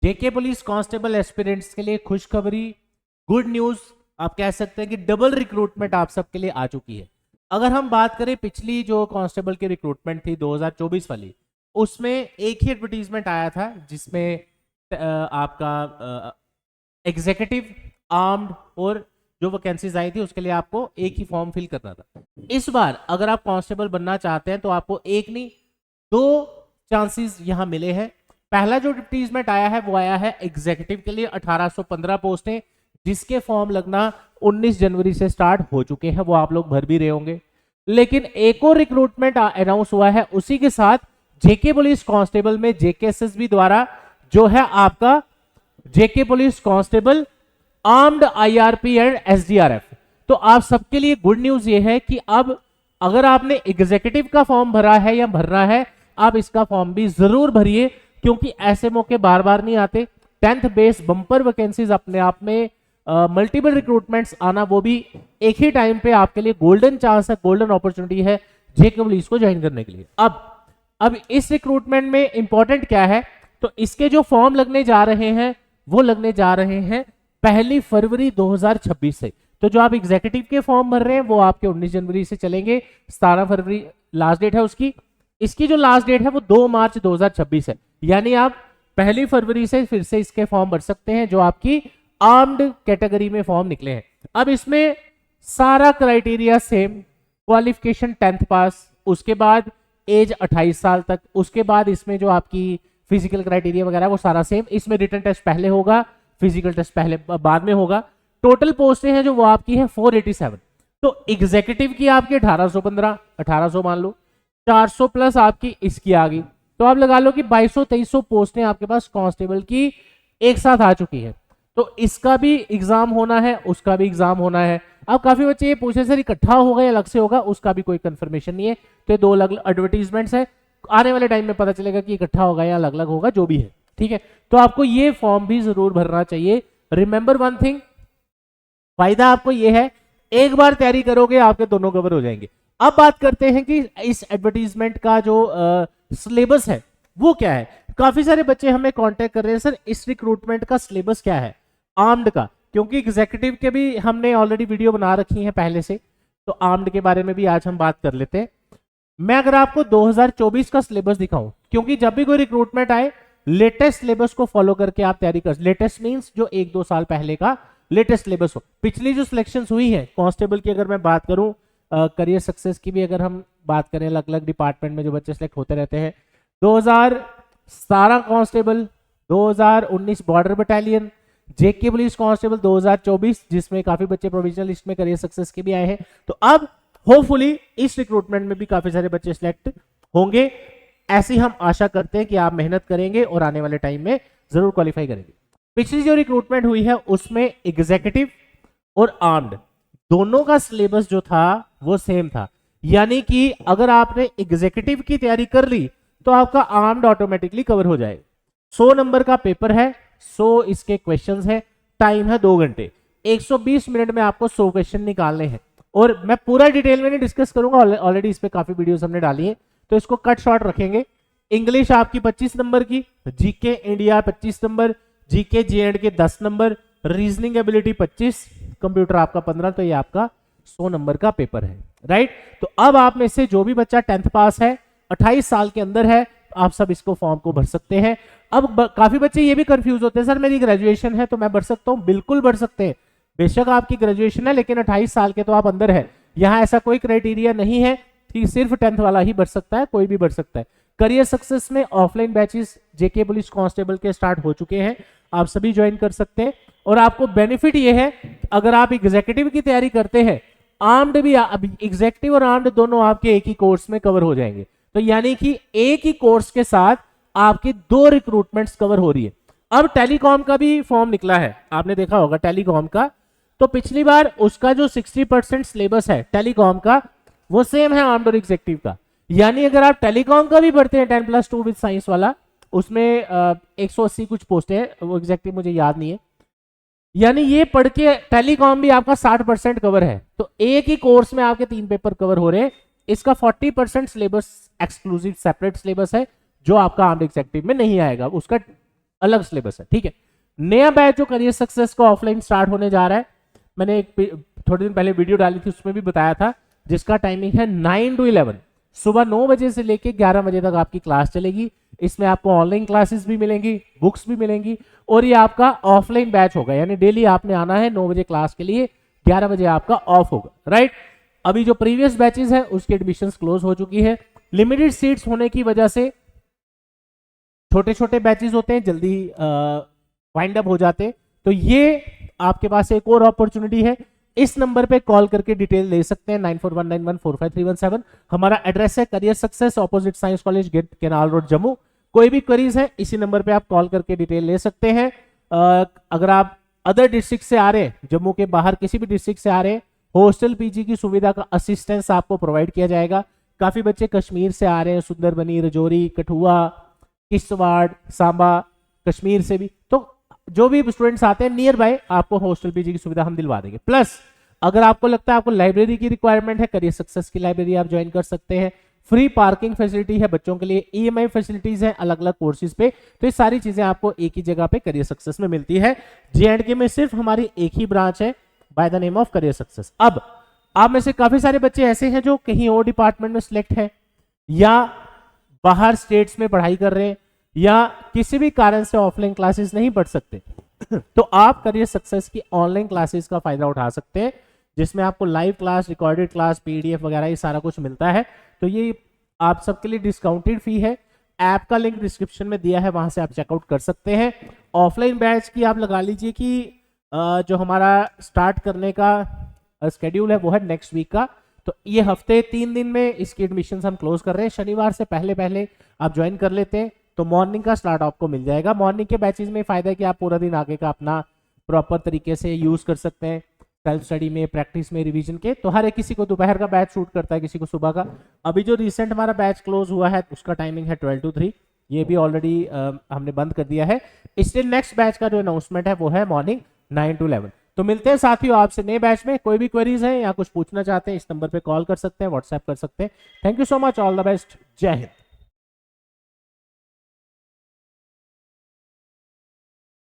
जेके police constable aspirants के लिए खुशखबरी, गुड न्यूज, आप कह सकते हैं कि डबल रिक्रूटमेंट आप सबके लिए आ चुकी है। अगर हम बात करें पिछली जो कांस्टेबल की रिक्रूटमेंट थी 2024 वाली, उसमें एक ही एडवर्टीजमेंट आया था जिसमें आपका एग्जीक्यूटिव, आर्म्ड और जो वैकेंसीज आई थी उसके लिए आपको एक ही फॉर्म फिल करना था। इस बार अगर आप कांस्टेबल बनना चाहते हैं तो आपको एक नहीं दो चांसेस यहां मिले हैं। पहला जो एडवर्टीजमेंट आया है वो आया है एग्जीक्यूटिव के लिए 1815 पोस्टें, जिसके फॉर्म लगना 19 जनवरी से स्टार्ट हो चुके हैं, वो आप लोग भर भी रहे होंगे। लेकिन एक और रिक्रूटमेंट अनाउंस हुआ है उसी के साथ, जेके पुलिस कांस्टेबल में जेकेएसएसबी द्वारा जो है आपका जेके police constable armed IRP and SDRF. तो आप सबके लिए गुड न्यूज ये है कि अब अगर आपने एग्जीक्यूटिव का फॉर्म भरा है या भरना है, आप इसका फॉर्म भी जरूर भरिए, क्योंकि ऐसे मौके बार बार नहीं आते। 10th बेस बंपर वैकेंसीज अपने आप में मल्टीपल रिक्रूटमेंट्स आना, वो भी एक ही टाइम पे आपके लिए गोल्डन चांस है, गोल्डन अपॉर्चुनिटी है जेके पुलिस को ज्वाइन करने के लिए। अब इस रिक्रूटमेंट में इंपॉर्टेंट क्या है, तो इसके जो फॉर्म लगने जा रहे हैं वो लगने जा रहे हैं 1 फरवरी 2026 से। तो जो आप एग्जीक्यूटिव के फॉर्म भर रहे हैं वो आपके 19 जनवरी से चलेंगे, 17 फरवरी लास्ट डेट है उसकी। इसकी जो लास्ट डेट है वो 2 मार्च 2026 है, यानी आप 1 फरवरी से फिर से इसके फॉर्म भर सकते हैं जो आपकी आर्म्ड कैटेगरी में फॉर्म निकले हैं। अब इसमें सारा क्राइटेरिया सेम, क्वालिफिकेशन 10th पास, उसके बाद एज 28 साल तक, उसके बाद इसमें जो आपकी फिजिकल क्राइटेरिया वगैरह वो सारा सेम। इसमें रिटन टेस्ट पहले होगा, फिजिकल टेस्ट पहले बाद में होगा। टोटल पोस्टें हैं जो वो आपकी है 487। तो एग्जीक्यूटिव की आपकी 1815, 1800 मान लो, 400 प्लस आपकी इसकी आ गई, तो आप लगा लो कि 2200-2300 पोस्टें आपके पास कांस्टेबल की एक साथ आ चुकी है। तो इसका भी एग्जाम होना है, उसका भी एग्जाम होना है। अब काफी बच्चे ये पूछे सर इकट्ठा होगा या अलग से होगा, उसका भी कोई कंफर्मेशन नहीं है। तो ये 2 अलग एडवर्टीजमेंट्स है, आने वाले टाइम में पता चलेगा कि इकट्ठा होगा या अलग अलग होगा, जो भी है, ठीक है। तो आपको ये फॉर्म भी जरूर भरना चाहिए। रिमेंबर वन थिंग, फायदा आपको ये है, एक बार तैयारी करोगे आपके दोनों कवर हो जाएंगे। अब बात करते हैं कि इस एडवर्टीजमेंट का जो सिलेबस है वो क्या है। काफी सारे बच्चे हमें कांटेक्ट कर रहे हैं, सर इस रिक्रूटमेंट का सिलेबस क्या है आर्म्ड का, क्योंकि एग्जीक्यूटिव के भी हमने ऑलरेडी वीडियो बना रखी है पहले से, तो आर्म्ड के बारे में भी आज हम बात कर लेते हैं। मैं अगर आपको 2024 का सिलेबस दिखाऊं, क्योंकि जब भी कोई रिक्रूटमेंट आए लेटेस्ट सिलेबस को फॉलो करके आप तैयारी कर, लेटेस्ट मींस जो 1-2 साल पहले का लेटेस्ट सिलेबस हो। पिछली जो सिलेक्शन हुई है कांस्टेबल की अगर मैं बात करूं, करियर सक्सेस की भी अगर हम बात करें, अलग अलग डिपार्टमेंट में जो बच्चे सिलेक्ट होते रहते हैं, 2017 कांस्टेबल, 2019 बॉर्डर बटालियन, जेके पुलिस कांस्टेबल 2024, जिसमें काफी बच्चे प्रोविजनल लिस्ट में करियर सक्सेस के भी आए हैं। तो अब होपफुली इस रिक्रूटमेंट में भी काफी सारे बच्चे सिलेक्ट होंगे, ऐसी हम आशा करते हैं कि आप मेहनत करेंगे और आने वाले टाइम में जरूर क्वालिफाई करेंगे। पिछली जो रिक्रूटमेंट हुई है उसमें एग्जीक्यूटिव और आर्म्ड दोनों का सिलेबस जो था वो सेम था, यानी कि अगर आपने एग्जीक्यूटिव की तैयारी कर ली तो आपका आर्म्ड ऑटोमेटिकली कवर हो जाएगा। 100 नंबर का पेपर है, 100 इसके क्वेश्चंस है, टाइम है 2 घंटे, 120 मिनट में आपको 100 क्वेश्चन निकालने हैं। और मैं पूरा डिटेल में नहीं डिस्कस करूंगा, ऑलरेडी इस पे काफी वीडियोस हमने डाली है, तो इसको कट शॉर्ट रखेंगे। इंग्लिश आपकी 25 नंबर की, GK India 25 number, GK जे&के 10 number, reasoning ability 25, computer आपका 15, तो ये आपका 100 नंबर का पेपर है, राइट। तो अब आप में से जो भी बच्चा 10th पास है, 28 साल के अंदर है, आप सब इसको फॉर्म को भर सकते हैं। अब काफी बच्चे ये भी कंफ्यूज होते हैं, सर मेरी ग्रेजुएशन है तो मैं भर सकता हूं, बिल्कुल भर सकते हैं। बेशक आपकी ग्रेजुएशन है लेकिन 28 साल के तो आप अंदर है, यहां ऐसा कोई क्राइटेरिया नहीं है कि सिर्फ 10th वाला ही भर सकता है, कोई भी भर सकता है। करियर सक्सेस में ऑफलाइन बैचेस जेके पुलिस कांस्टेबल के स्टार्ट हो चुके हैं, आप सभी ज्वाइन कर सकते हैं। और आपको बेनिफिट ये है, अगर आप एग्जीक्यूटिव की तैयारी करते हैं, आर्म्ड भी, एग्जीक्यूटिव और आर्म्ड दोनों आपके एक ही कोर्स में कवर हो जाएंगे। तो यानी कि एक ही कोर्स के साथ आपकी 2 रिक्रूटमेंट्स कवर हो रही है। अब टेलीकॉम का भी फॉर्म निकला है, आपने देखा होगा टेलीकॉम का, तो पिछली बार उसका जो 60% सिलेबस है टेलीकॉम का वो सेम है आर्म्ड और एग्जीक्यूटिव का। यानी अगर आप टेलीकॉम का भी पढ़ते हैं 10+2 विद साइंस वाला, उसमें 180 कुछ पोस्ट है, वो एग्जैक्टली मुझे याद नहीं है, यानी ये पढ़ के टेलीकॉम भी आपका 60% कवर है। तो एक ही कोर्स में आपके 3 पेपर कवर हो रहे हैं। इसका 40% सिलेबस एक्सक्लूसिव सेपरेट सिलेबस है जो आपका आर्म्ड एग्जीक्यूटिव में नहीं आएगा, उसका अलग सिलेबस है, ठीक है। नया बैच जो करियर सक्सेस का ऑफलाइन स्टार्ट होने जा रहा है, मैंने एक थोड़े दिन पहले वीडियो डाली थी, उसमें भी बताया था, जिसका टाइमिंग है 9 to 11, सुबह 9 बजे से लेके 11 बजे तक आपकी क्लास चलेगी। इसमें आपको ऑनलाइन क्लासेस भी मिलेंगी, बुक्स भी मिलेंगी, और ये आपका ऑफलाइन बैच होगा, यानी डेली आपने आना है 9 बजे क्लास के लिए, 11 बजे आपका ऑफ होगा, राइट। अभी जो प्रीवियस बैचेस है उसकी एडमिशंस क्लोज हो चुकी है। लिमिटेड सीट्स होने की वजह से छोटे छोटे बैचेस होते हैं, जल्दी वाइंड अप हो जाते हैं। तो ये आपके पास एक और अपॉर्चुनिटी है, इस नंबर पे कॉल करके डिटेल ले सकते हैं, 9419145317। हमारा एड्रेस है career success, opposite science college, gate canal road, Jammu. कोई भी क्वेरीज है इसी नंबर पे आप कॉल करके डिटेल ले सकते हैं। अगर आप अदर डिस्ट्रिक्ट से आ रहे हैं, जम्मू के बाहर किसी भी डिस्ट्रिक्ट से आ रहे हैं, हॉस्टल पीजी की सुविधा का असिस्टेंस आपको प्रोवाइड किया जाएगा। काफी बच्चे कश्मीर से आ रहे हैं, सुंदरबनी, रजौरी, कठुआ, किश्तवाड़, सांबा, कश्मीर से भी, तो जो भी स्टूडेंट्स आते हैं नियर बाय आपको हॉस्टल पीजी की सुविधा हम दिलवा देंगे। प्लस अगर आपको लगता है आपको लाइब्रेरी की रिक्वायरमेंट है, करियर सक्सेस की लाइब्रेरी आप ज्वाइन कर सकते हैं। फ्री पार्किंग फैसिलिटी है बच्चों के लिए, ईएमआई फैसिलिटीज है अलग अलग कोर्सेज पे। तो ये सारी चीजें आपको एक ही जगह पे करियर सक्सेस में मिलती है। जे&के में सिर्फ हमारी एक ही ब्रांच है by the name of career success. अब आप में से काफी सारे बच्चे ऐसे हैं जो कहीं और डिपार्टमेंट में सिलेक्ट है, या बाहर स्टेट्स में पढ़ाई कर रहे हैं, या किसी भी कारण से ऑफलाइन क्लासेस नहीं पढ़ सकते तो आप करियर सक्सेस की ऑनलाइन क्लासेस का फायदा उठा सकते हैं, जिसमें आपको live class, recorded class, PDF वगैरह ये सारा कुछ मिलता है। तो ये आप सबके लिए डिस्काउंटेड फी है। ऐप का लिंक डिस्क्रिप्शन में दिया है, वहां से आप चेकआउट कर सकते हैं। ऑफलाइन बैच की आप लगा लीजिए कि जो हमारा स्टार्ट करने का शेड्यूल है वो है नेक्स्ट वीक का। तो ये हफ्ते 3 दिन में इसकी एडमिशन हम क्लोज कर रहे हैं। शनिवार से पहले पहले आप ज्वाइन कर लेते हैं तो मॉर्निंग का स्टार्ट आपको मिल जाएगा। मॉर्निंग के बैचेस में फायदा है कि आप पूरा दिन आगे का अपना प्रॉपर तरीके से यूज कर सकते हैं, सेल्फ स्टडी में, प्रैक्टिस में, रिवीजन के। तो हर एक किसी को दोपहर का बैच शूट करता है, किसी को सुबह का। अभी जो रिसेंट हमारा बैच क्लोज हुआ है उसका टाइमिंग है 12 to 3, ये भी ऑलरेडी हमने बंद कर दिया है। इसलिए नेक्स्ट बैच का जो अनाउंसमेंट है वो है मॉर्निंग 9 to 11। तो मिलते हैं साथियों आपसे नए बैच में। कोई भी क्वेरीज है या कुछ पूछना चाहते हैं इस नंबर पे कॉल कर सकते हैं, व्हाट्सएप कर सकते हैं। Thank you so much, all the best, जय हिंद।